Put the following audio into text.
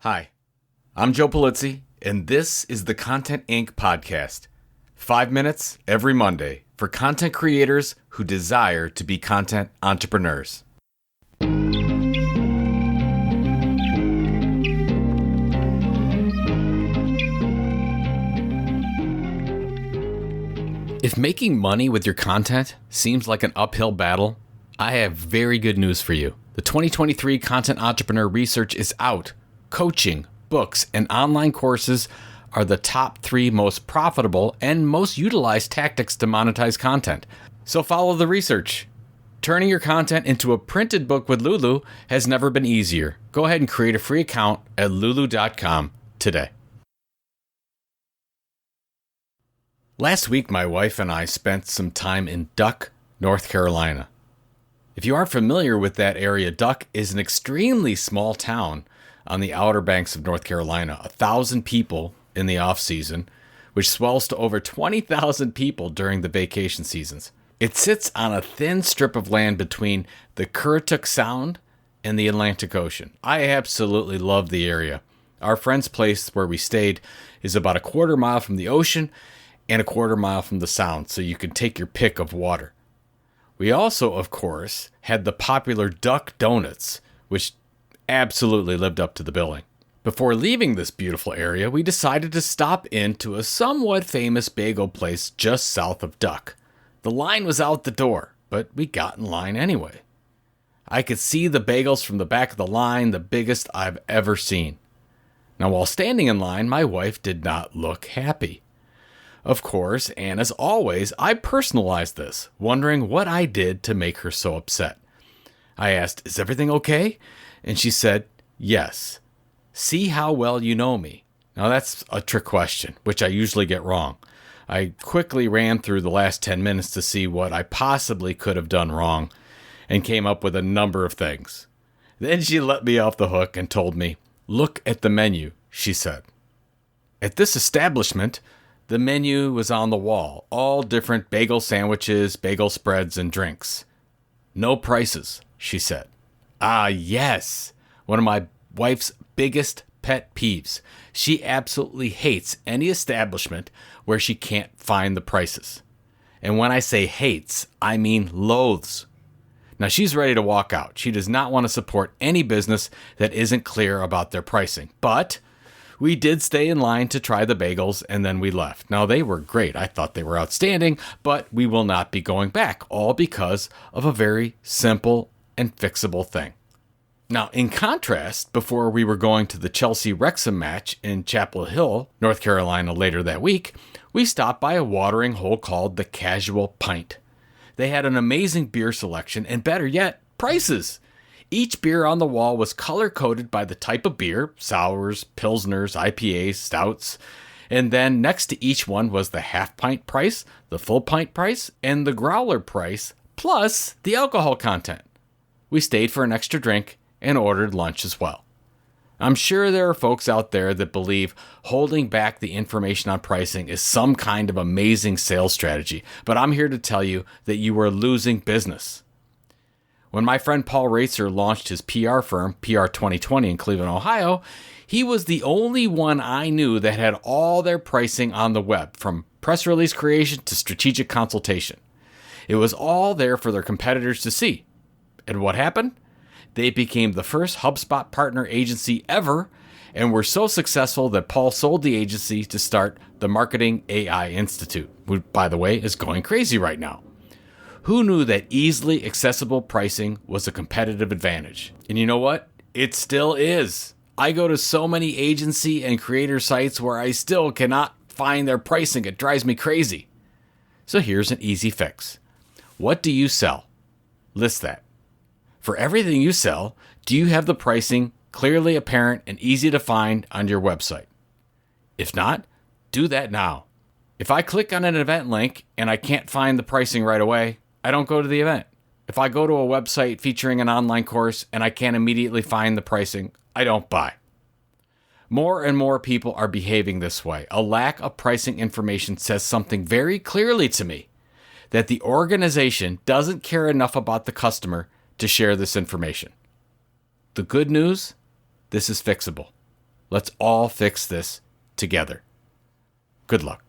Hi, I'm Joe Polizzi, and this is the Content Inc. podcast. 5 minutes every Monday for content creators who desire to be content entrepreneurs. If making money with your content seems like an uphill battle, I have very good news for you. The 2023 Content Entrepreneur Research is out. Coaching, books, and online courses are the top 3 most profitable and most utilized tactics to monetize content. So follow the research. Turning your content into a printed book with Lulu has never been easier. Go ahead and create a free account at lulu.com today. Last week, my wife and I spent some time in Duck, North Carolina. If you aren't familiar with that area, Duck is an extremely small town on the outer banks of North Carolina, 1,000 people in the off-season, which swells to over 20,000 people during the vacation seasons. It sits on a thin strip of land between the Currituck Sound and the Atlantic Ocean. I absolutely love the area. Our friend's place where we stayed is about a quarter mile from the ocean and a quarter mile from the Sound, so you can take your pick of water. We also, of course, had the popular Duck Donuts, which absolutely lived up to the billing. Before leaving this beautiful area, we decided to stop into a somewhat famous bagel place just south of Duck. The line was out the door, but we got in line anyway. I could see the bagels from the back of the line, the biggest I've ever seen. Now, while standing in line, my wife did not look happy. Of course, and as always, I personalized this, wondering what I did to make her so upset. I asked, "Is everything okay?" And she said, "Yes. See how well you know me." Now that's a trick question, which I usually get wrong. I quickly ran through the last 10 minutes to see what I possibly could have done wrong and came up with a number of things. Then she let me off the hook and told me, "Look at the menu," she said. At this establishment, the menu was on the wall, all different bagel sandwiches, bagel spreads, and drinks. "No prices," she said. Ah, yes. One of my wife's biggest pet peeves. She absolutely hates any establishment where she can't find the prices. And when I say hates, I mean loathes. Now, she's ready to walk out. She does not want to support any business that isn't clear about their pricing. But we did stay in line to try the bagels, and then we left. Now, they were great. I thought they were outstanding, but we will not be going back, all because of a very simple and fixable thing. Now, in contrast, before we were going to the Chelsea-Wrexham match in Chapel Hill, North Carolina later that week, we stopped by a watering hole called the Casual Pint. They had an amazing beer selection and, better yet, prices. Each beer on the wall was color-coded by the type of beer, sours, pilsners, IPAs, stouts, and then next to each one was the half-pint price, the full-pint price, and the growler price, plus the alcohol content. We stayed for an extra drink and ordered lunch as well. I'm sure there are folks out there that believe holding back the information on pricing is some kind of amazing sales strategy, but I'm here to tell you that you are losing business. When my friend Paul Racer launched his PR firm, PR 2020 in Cleveland, Ohio, he was the only one I knew that had all their pricing on the web, from press release creation to strategic consultation. It was all there for their competitors to see. And what happened? They became the first HubSpot partner agency ever and were so successful that Paul sold the agency to start the Marketing AI Institute, who, by the way, is going crazy right now. Who knew that easily accessible pricing was a competitive advantage? And you know what? It still is. I go to so many agency and creator sites where I still cannot find their pricing. It drives me crazy. So here's an easy fix. What do you sell? List that. For everything you sell, do you have the pricing clearly apparent and easy to find on your website? If not, do that now. If I click on an event link and I can't find the pricing right away, I don't go to the event. If I go to a website featuring an online course and I can't immediately find the pricing, I don't buy. More and more people are behaving this way. A lack of pricing information says something very clearly to me, that the organization doesn't care enough about the customer to share this information. The good news, this is fixable. Let's all fix this together. Good luck.